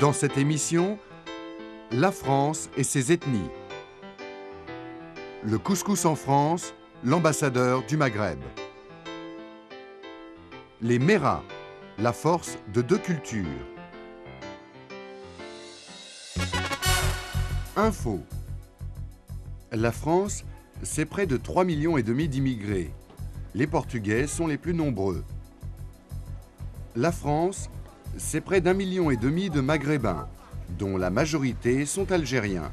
Dans cette émission, la France et ses ethnies. Le couscous en France, l'ambassadeur du Maghreb. Les Méras, la force de deux cultures. Info. La France, c'est près de 3,5 millions d'immigrés. Les Portugais sont les plus nombreux. La France, c'est près d'1,5 million de Maghrébins, dont la majorité sont algériens.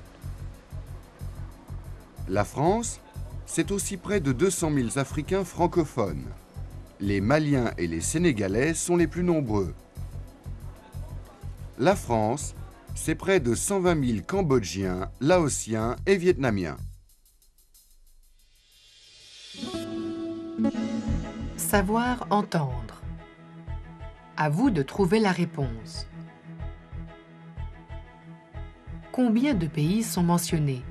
La France, c'est aussi près de 200 000 Africains francophones. Les Maliens et les Sénégalais sont les plus nombreux. La France, c'est près de 120 000 Cambodgiens, Laotiens et Vietnamiens. Savoir entendre. À vous de trouver la réponse. Combien de pays sont mentionnés?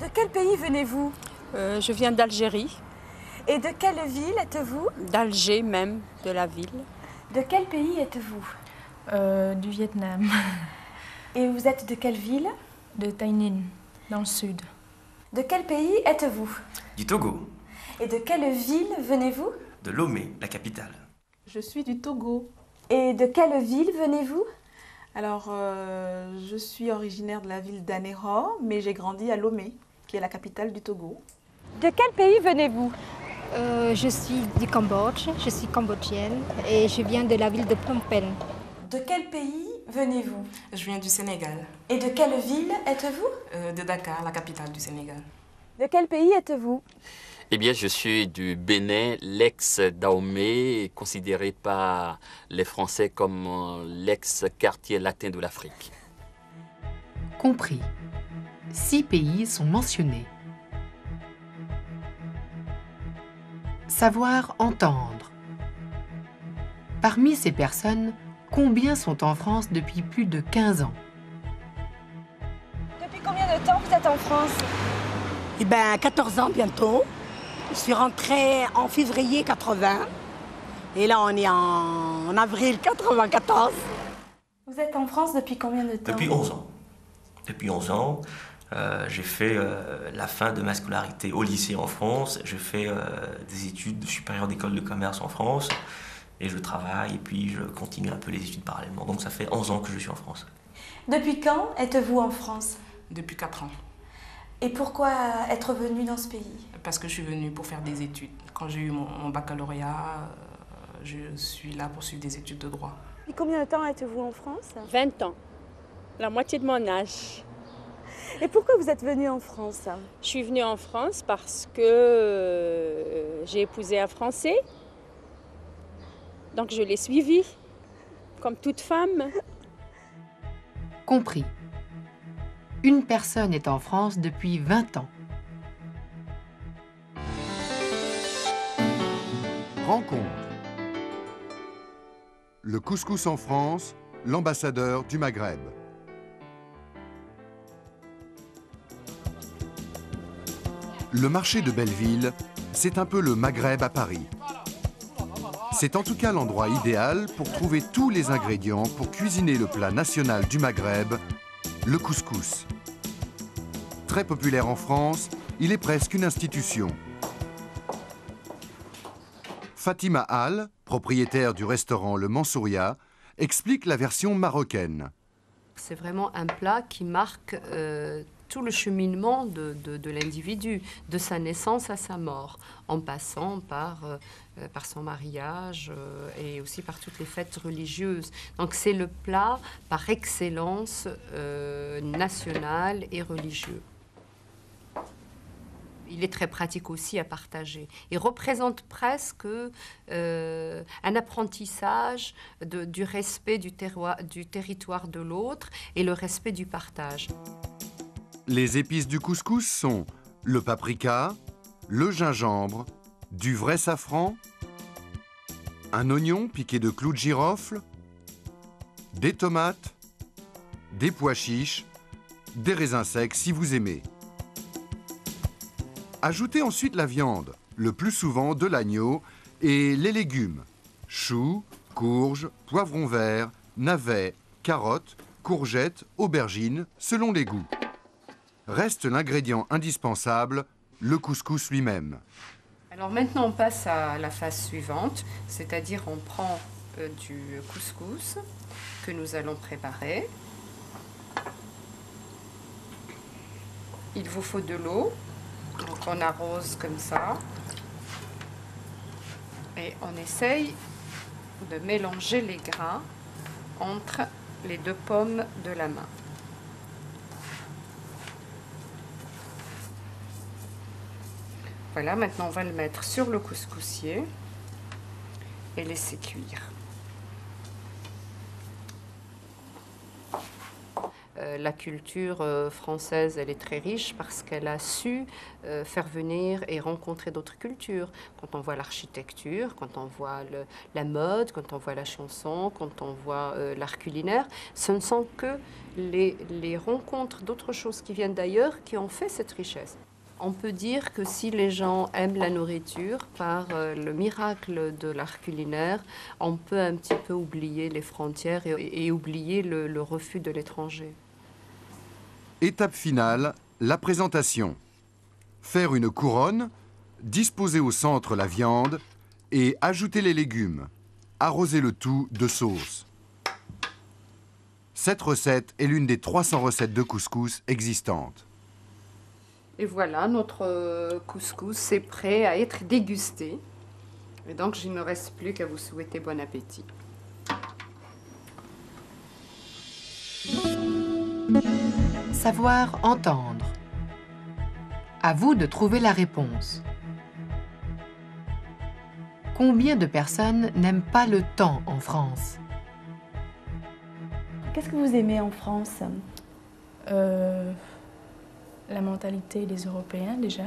De quel pays venez-vous? Je viens d'Algérie. Et de quelle ville êtes-vous? D'Alger même, de la ville. De quel pays êtes-vous? Du Vietnam. Et vous êtes de quelle ville? De Tây Ninh, dans le sud. De quel pays êtes-vous? Du Togo. Et de quelle ville venez-vous? De Lomé, la capitale. Je suis du Togo. Et de quelle ville venez-vous? Alors, je suis originaire de la ville d'Anéro, mais j'ai grandi à Lomé, qui est la capitale du Togo. De quel pays venez-vous? Je suis du Cambodge, je suis cambodgienne et je viens de la ville de Phnom Penh. De quel pays venez-vous? Je viens du Sénégal. Et de quelle ville êtes-vous? De Dakar, la capitale du Sénégal. De quel pays êtes-vous? Eh bien, je suis du Bénin, l'ex-Dahomey, considéré par les Français comme l'ex-quartier latin de l'Afrique. Compris. 6 pays sont mentionnés. Savoir entendre. Parmi ces personnes, combien sont en France depuis plus de 15 ans? Depuis combien de temps vous êtes en France? Eh bien, 14 ans bientôt. Je suis rentrée en février 80. Et là, on est en avril 94. Vous êtes en France depuis combien de temps? Depuis 11 ans. Depuis 11 ans, j'ai fait la fin de ma scolarité au lycée en France. Je fais des études supérieures d'école de commerce en France. Et je travaille et puis je continue un peu les études parallèlement. Donc ça fait 11 ans que je suis en France. Depuis quand êtes-vous en France? Depuis 4 ans. Et pourquoi être venu dans ce pays? Parce que je suis venue pour faire des études. Quand j'ai eu mon baccalauréat, je suis là pour suivre des études de droit. Et combien de temps êtes-vous en France? 20 ans, la moitié de mon âge. Et pourquoi vous êtes venu en France? Je suis venue en France parce que j'ai épousé un Français. Donc je l'ai suivi, comme toute femme. Compris. Une personne est en France depuis 20 ans. Rencontre. Le couscous en France, l'ambassadeur du Maghreb. Le marché de Belleville, c'est un peu le Maghreb à Paris. C'est en tout cas l'endroit idéal pour trouver tous les ingrédients pour cuisiner le plat national du Maghreb, le couscous. Très populaire en France, il est presque une institution. Fatima Al, propriétaire du restaurant Le Mansouria, explique la version marocaine. C'est vraiment un plat qui marque tout le cheminement de l'individu, de sa naissance à sa mort, en passant par son mariage et aussi par toutes les fêtes religieuses. Donc c'est le plat par excellence national et religieux. Il est très pratique aussi à partager. Il représente presque un apprentissage du respect du territoire de l'autre et le respect du partage. Les épices du couscous sont le paprika, le gingembre, du vrai safran, un oignon piqué de clous de girofle, des tomates, des pois chiches, des raisins secs si vous aimez. Ajoutez ensuite la viande, le plus souvent de l'agneau, et les légumes, choux, Courges, poivrons verts, navets, carottes, courgettes, aubergines, selon les goûts. Reste l'ingrédient indispensable, le couscous lui-même. Alors maintenant, on passe à la phase suivante, c'est-à-dire on prend du couscous que nous allons préparer. Il vous faut de l'eau, donc on arrose comme ça. Et on essaye de mélanger les grains entre les deux paumes de la main. Voilà, maintenant on va le mettre sur le couscoussier et laisser cuire. La culture française, elle est très riche parce qu'elle a su faire venir et rencontrer d'autres cultures. Quand on voit l'architecture, quand on voit la mode, quand on voit la chanson, quand on voit l'art culinaire, ce ne sont que les rencontres d'autres choses qui viennent d'ailleurs qui ont fait cette richesse. On peut dire que si les gens aiment la nourriture, par le miracle de l'art culinaire, on peut un petit peu oublier les frontières et oublier le refus de l'étranger. Étape finale, la présentation. Faire une couronne, disposer au centre la viande et ajouter les légumes. Arroser le tout de sauce. Cette recette est l'une des 300 recettes de couscous existantes. Et voilà, notre couscous est prêt à être dégusté. Et donc, il ne me reste plus qu'à vous souhaiter bon appétit. Savoir entendre. À vous de trouver la réponse. Combien de personnes n'aiment pas le temps en France? Qu'est-ce que vous aimez en France? La mentalité des Européens déjà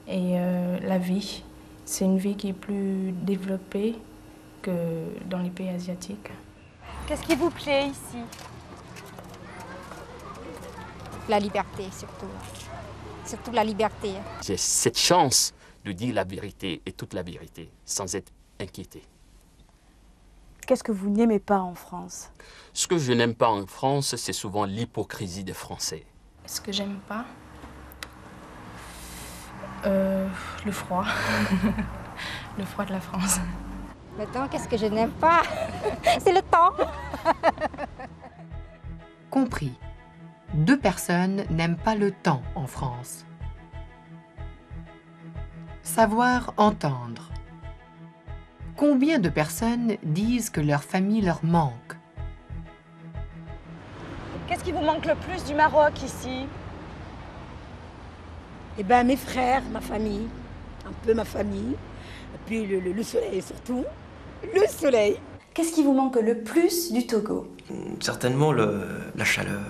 et la vie. C'est une vie qui est plus développée que dans les pays asiatiques. Qu'est-ce qui vous plaît ici? La liberté surtout. Surtout la liberté. J'ai cette chance de dire la vérité et toute la vérité sans être inquiété. Qu'est-ce que vous n'aimez pas en France? Ce que je n'aime pas en France, c'est souvent l'hypocrisie des Français. Ce que j'aime pas, le froid. Le froid de la France. Maintenant, qu'est-ce que je n'aime pas? C'est le temps. Compris. 2 personnes n'aiment pas le temps en France. Savoir entendre. Combien de personnes disent que leur famille leur manque? Qu'est-ce qui vous manque le plus du Maroc ici? Eh bien, mes frères, ma famille, un peu ma famille, et puis le soleil surtout, le soleil. Qu'est-ce qui vous manque le plus du Togo? Certainement la chaleur.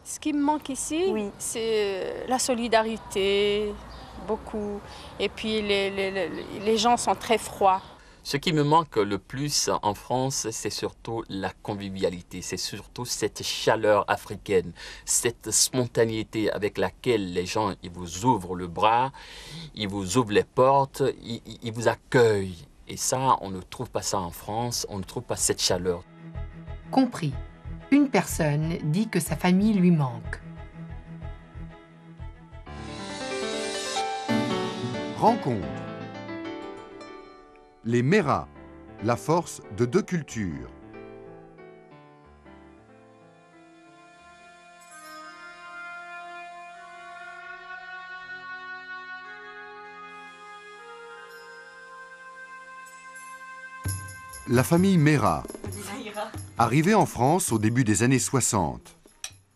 Ce qui me manque ici, c'est la solidarité, beaucoup. Et puis les gens sont très froids. Ce qui me manque le plus en France, c'est surtout la convivialité, c'est surtout cette chaleur africaine, cette spontanéité avec laquelle les gens ils vous ouvrent le bras, ils vous ouvrent les portes, ils vous accueillent. Et ça, on ne trouve pas ça en France, on ne trouve pas cette chaleur. Compris. Une personne dit que sa famille lui manque. Rencontre. Les Méras, la force de 2 cultures. La famille Méras, arrivée en France au début des années 60,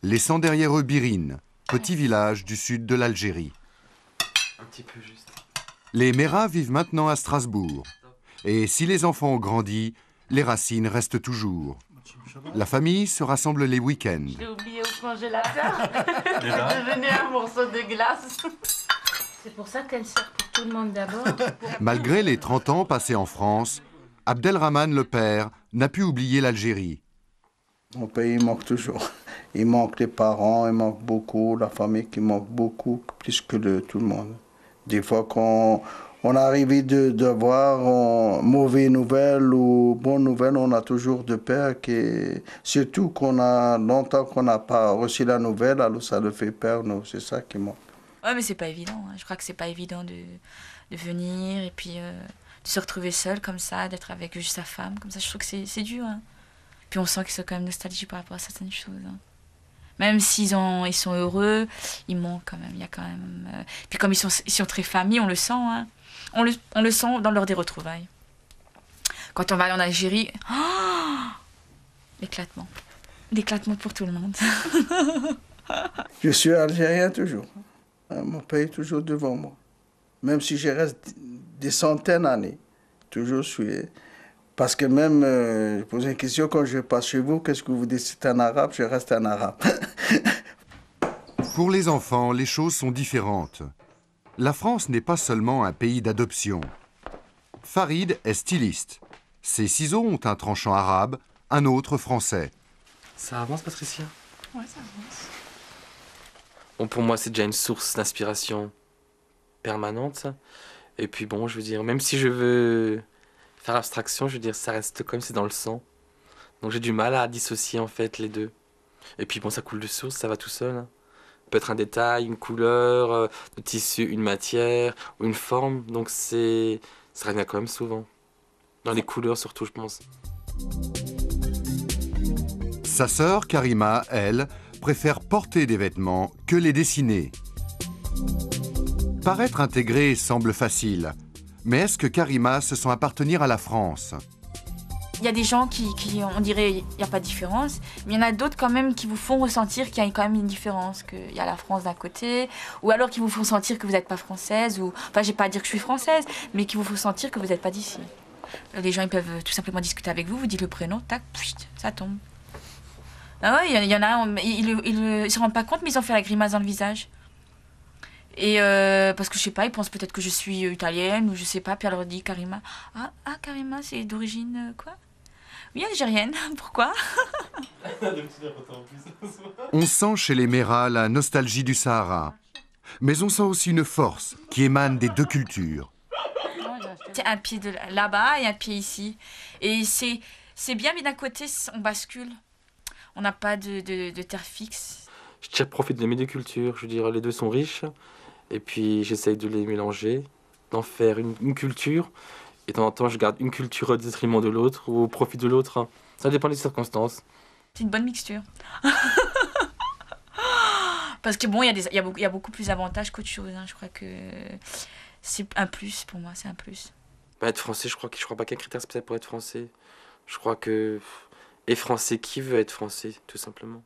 laissant derrière eux Birine, petit village du sud de l'Algérie. Un petit peu juste. Les Méras vivent maintenant à Strasbourg. Et si les enfants ont grandi, les racines restent toujours. La famille se rassemble les week-ends. Je l'ai oublié au congélateur. Je venais un morceau de glace. C'est pour ça qu'elle sert pour tout le monde d'abord. Malgré les 30 ans passés en France, Abdelrahman, le père, n'a pu oublier l'Algérie. Mon pays manque toujours. Il manque les parents, il manque beaucoup, la famille qui manque beaucoup, plus que tout le monde. Des fois, quand on arrive de voir mauvaises nouvelles ou bonnes nouvelles, on a toujours de peur. Surtout qu'on a longtemps qu'on n'a pas reçu la nouvelle, alors ça le fait peur, nous. C'est ça qui manque. Ouais, mais c'est pas évident. Je crois que c'est pas évident de venir et puis de se retrouver seul comme ça, d'être avec juste sa femme. Comme ça, je trouve que c'est dur. Hein. Puis on sent qu'ils sont quand même nostalgiques par rapport à certaines choses. Hein. Même s'ils sont heureux, ils manquent quand même. Il y a quand même. Puis comme ils sont très familles, on le sent. Hein. On le sent lors des retrouvailles. Quand on va aller en Algérie, oh, l'éclatement. L'éclatement pour tout le monde. Je suis algérien toujours. Mon pays est toujours devant moi. Même si je reste des centaines d'années, toujours je suis. Parce que même, je pose une question, quand je passe chez vous, qu'est-ce que vous dites? C'est un arabe, je reste un arabe. Pour les enfants, les choses sont différentes. La France n'est pas seulement un pays d'adoption. Farid est styliste. Ses ciseaux ont un tranchant arabe, un autre français. Ça avance, Patricia? Ouais, ça avance. Bon, pour moi, c'est déjà une source d'inspiration permanente, ça. Et puis bon, je veux dire, même si je veux faire abstraction, je veux dire, ça reste comme c'est dans le sang. Donc j'ai du mal à dissocier, en fait, les deux. Et puis bon, ça coule de source, ça va tout seul. Hein. Peut être un détail, une couleur, de tissu, une matière ou une forme. Donc ça revient quand même souvent. Dans les couleurs surtout, je pense. Sa sœur, Karima, elle, préfère porter des vêtements que les dessiner. Paraître intégré semble facile. Mais est-ce que Karima se sent appartenir à la France? Il y a des gens qui on dirait, il n'y a pas de différence, mais il y en a d'autres quand même qui vous font ressentir qu'il y a quand même une différence, qu'il y a la France d'un côté, ou alors qui vous font sentir que vous n'êtes pas française, ou, enfin, j'ai pas à dire que je suis française, mais qui vous font sentir que vous n'êtes pas d'ici. Les gens, ils peuvent tout simplement discuter avec vous, vous dites le prénom, tac, ça tombe. Ah ouais, il y en a, ils se rendent pas compte, mais ils ont fait la grimace dans le visage. Et parce que je sais pas, ils pensent peut-être que je suis italienne, ou je sais pas, puis elle leur dit Karima. Ah Karima, c'est d'origine quoi? Oui, algérienne, pourquoi? On sent chez les Méras la nostalgie du Sahara. Mais on sent aussi une force qui émane des deux cultures. Un pied là-bas et un pied ici. Et c'est bien, mais d'un côté, on bascule. On n'a pas de terre fixe. Je tire profit de mes deux cultures. Je veux dire, les deux sont riches. Et puis, j'essaye de les mélanger, d'en faire une culture. Et de temps en temps, je garde une culture au détriment de l'autre ou au profit de l'autre. Ça dépend des circonstances. C'est une bonne mixture. Parce que bon, il y a beaucoup plus d'avantages qu'autre chose. Hein. Je crois que c'est un plus pour moi, c'est un plus. Bah, être français, je crois pas qu'il y ait un critère spécial pour être français. Je crois que est français qui veut être français, tout simplement.